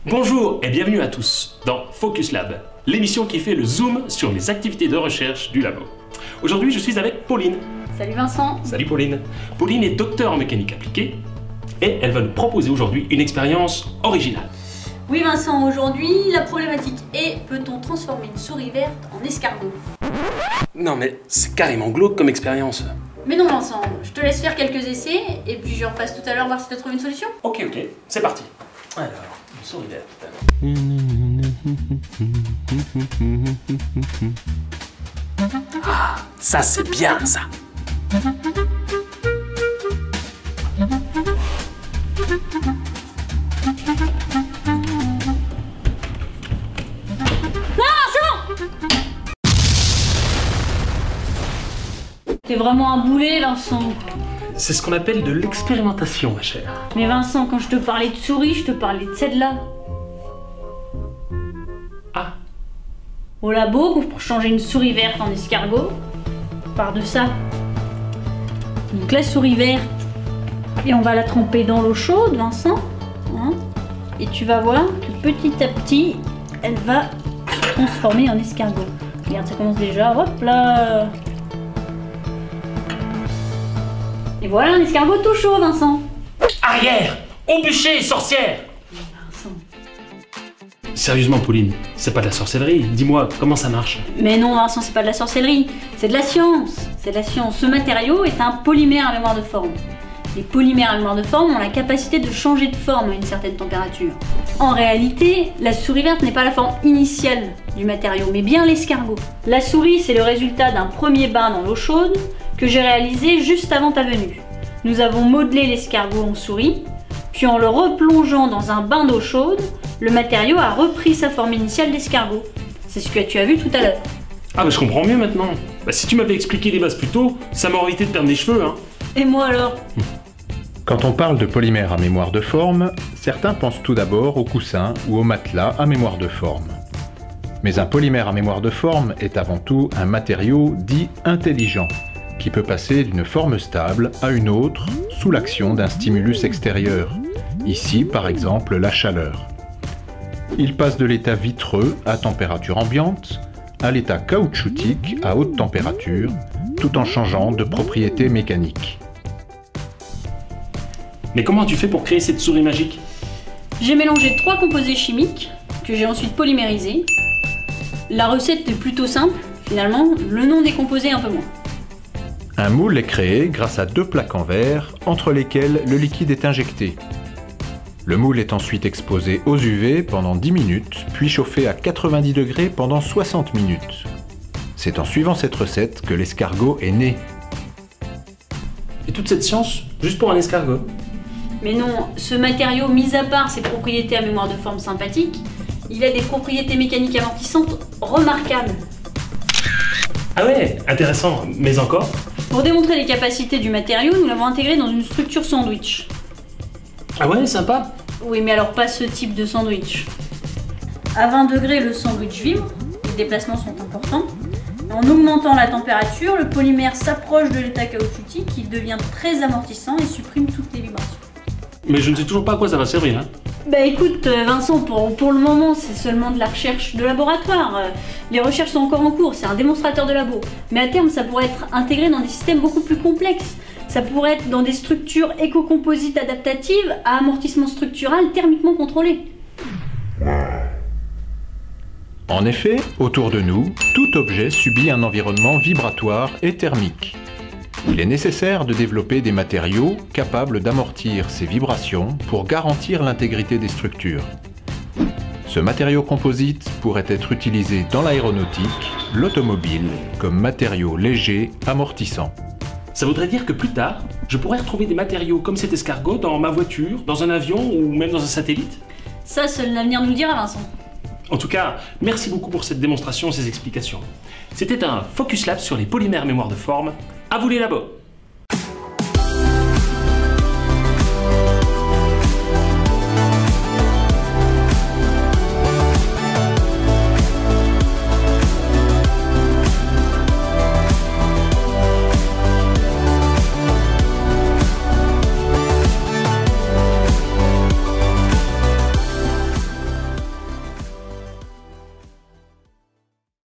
Bonjour et bienvenue à tous dans Focus Lab, l'émission qui fait le zoom sur les activités de recherche du labo. Aujourd'hui, je suis avec Pauline. Salut Vincent. Salut Pauline. Pauline est docteure en mécanique appliquée et elle va nous proposer aujourd'hui une expérience originale. Oui Vincent, aujourd'hui la problématique est: peut-on transformer une souris verte en escargot? Non mais c'est carrément glauque comme expérience. Mais non Vincent, je te laisse faire quelques essais et puis je repasse tout à l'heure voir si tu as trouvé une solution. Ok, c'est parti. Alors, une souris verte. Ah, ça c'est bien ça. T'es vraiment un boulet Vincent. C'est ce qu'on appelle de l'expérimentation, ma chère. Mais Vincent, quand je te parlais de souris, je te parlais de celle-là. Ah. Au labo, pour changer une souris verte en escargot, on part de ça. Donc la souris verte, et on va la tremper dans l'eau chaude, Vincent. Hein, et tu vas voir que petit à petit, elle va se transformer en escargot. Regarde, ça commence déjà, hop là. Et voilà un escargot tout chaud, Vincent. Arrière! Au bûcher, sorcière! Vincent. Sérieusement, Pauline, c'est pas de la sorcellerie. Dis-moi, comment ça marche? Mais non, Vincent, c'est pas de la sorcellerie, c'est de la science. C'est de la science. Ce matériau est un polymère à mémoire de forme. Les polymères à mémoire de forme ont la capacité de changer de forme à une certaine température. En réalité, la souris verte n'est pas la forme initiale du matériau, mais bien l'escargot. La souris, c'est le résultat d'un premier bain dans l'eau chaude que j'ai réalisé juste avant ta venue. Nous avons modelé l'escargot en souris, puis en le replongeant dans un bain d'eau chaude, le matériau a repris sa forme initiale d'escargot. C'est ce que tu as vu tout à l'heure. Ah bah je comprends mieux maintenant. Bah si tu m'avais expliqué les bases plus tôt, ça m'aurait évité de perdre les cheveux, hein. Et moi alors? Quand on parle de polymère à mémoire de forme, certains pensent tout d'abord au coussin ou au matelas à mémoire de forme. Mais un polymère à mémoire de forme est avant tout un matériau dit intelligent, qui peut passer d'une forme stable à une autre sous l'action d'un stimulus extérieur, ici par exemple la chaleur. Il passe de l'état vitreux à température ambiante à l'état caoutchoutique à haute température, tout en changeant de propriétés mécaniques. Mais comment tu fais pour créer cette souris magique? J'ai mélangé 3 composés chimiques que j'ai ensuite polymérisés. La recette est plutôt simple, finalement, le nom des composés un peu moins. Un moule est créé grâce à 2 plaques en verre entre lesquelles le liquide est injecté. Le moule est ensuite exposé aux UV pendant 10 minutes, puis chauffé à 90 degrés pendant 60 minutes. C'est en suivant cette recette que l'escargot est né. Et toute cette science, juste pour un escargot? Mais non, ce matériau, mis à part ses propriétés à mémoire de forme sympathique, il a des propriétés mécaniques amortissantes remarquables. Ah ouais, intéressant, mais encore? Pour démontrer les capacités du matériau, nous l'avons intégré dans une structure sandwich. Ah ouais, sympa. Oui, mais alors pas ce type de sandwich. À 20 degrés, le sandwich vibre, les déplacements sont importants. En augmentant la température, le polymère s'approche de l'état caoutchoutique, il devient très amortissant et supprime toutes les vibrations. Mais je ne sais toujours pas à quoi ça va servir, hein. Bah écoute Vincent, pour le moment c'est seulement de la recherche de laboratoire. Les recherches sont encore en cours, c'est un démonstrateur de labo. Mais à terme ça pourrait être intégré dans des systèmes beaucoup plus complexes. Ça pourrait être dans des structures éco-composites adaptatives à amortissement structural thermiquement contrôlé. En effet, autour de nous, tout objet subit un environnement vibratoire et thermique. Il est nécessaire de développer des matériaux capables d'amortir ces vibrations pour garantir l'intégrité des structures. Ce matériau composite pourrait être utilisé dans l'aéronautique, l'automobile, comme matériau léger amortissant. Ça voudrait dire que plus tard, je pourrais retrouver des matériaux comme cet escargot dans ma voiture, dans un avion ou même dans un satellite? Ça, seul l'avenir nous le dira, Vincent. En tout cas, merci beaucoup pour cette démonstration et ces explications. C'était un Focus Lab sur les polymères mémoire de forme. À vous les labos!